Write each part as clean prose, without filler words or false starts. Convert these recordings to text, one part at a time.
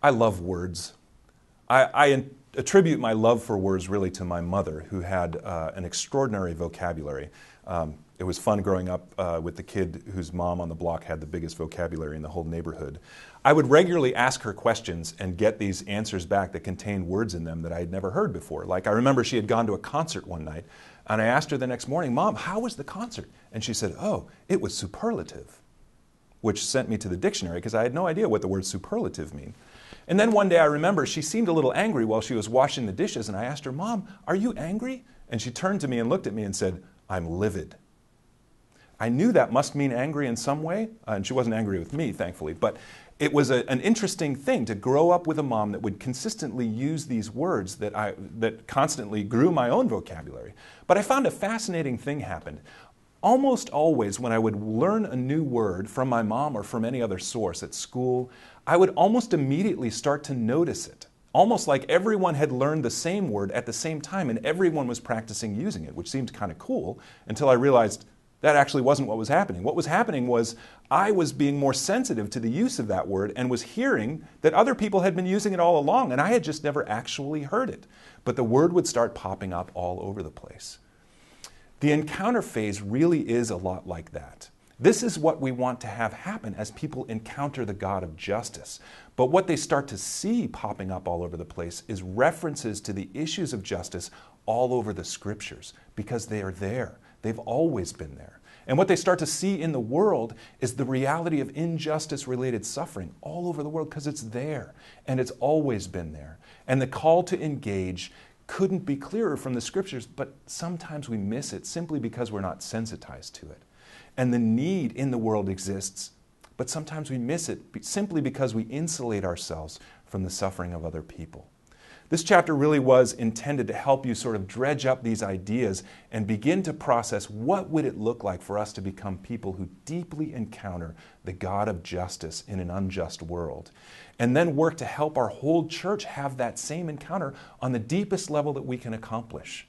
I love words. I attribute my love for words really to my mother, who had an extraordinary vocabulary. It was fun growing up with the kid whose mom on the block had the biggest vocabulary in the whole neighborhood. I would regularly ask her questions and get these answers back that contained words in them that I had never heard before. Like, I remember she had gone to a concert one night, and I asked her the next morning, "Mom, how was the concert?" And she said, "Oh, it was superlative," which sent me to the dictionary because I had no idea what the word superlative mean. And then one day I remember she seemed a little angry while she was washing the dishes, and I asked her, "Mom, are you angry?" And she turned to me and looked at me and said, "I'm livid." I knew that must mean angry in some way, and she wasn't angry with me, thankfully, but it was an interesting thing to grow up with a mom that would consistently use these words that constantly grew my own vocabulary. But I found a fascinating thing happened. Almost always when I would learn a new word from my mom or from any other source at school, I would almost immediately start to notice it. Almost like everyone had learned the same word at the same time and everyone was practicing using it, which seemed kind of cool until I realized that actually wasn't what was happening. What was happening was I was being more sensitive to the use of that word and was hearing that other people had been using it all along and I had just never actually heard it. But the word would start popping up all over the place. The encounter phase really is a lot like that. This is what we want to have happen as people encounter the God of justice. But what they start to see popping up all over the place is references to the issues of justice all over the scriptures because they are there. They've always been there. And what they start to see in the world is the reality of injustice-related suffering all over the world because it's there and it's always been there. And the call to engage couldn't be clearer from the scriptures, but sometimes we miss it simply because we're not sensitized to it. And the need in the world exists, but sometimes we miss it simply because we insulate ourselves from the suffering of other people. This chapter really was intended to help you sort of dredge up these ideas and begin to process what would it look like for us to become people who deeply encounter the God of justice in an unjust world, and then work to help our whole church have that same encounter on the deepest level that we can accomplish.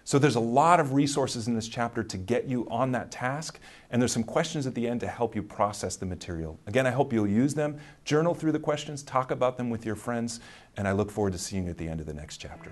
So there's a lot of resources in this chapter to get you on that task, and there's some questions at the end to help you process the material. Again, I hope you'll use them, journal through the questions, talk about them with your friends, and I look forward to seeing you at the end of the next chapter.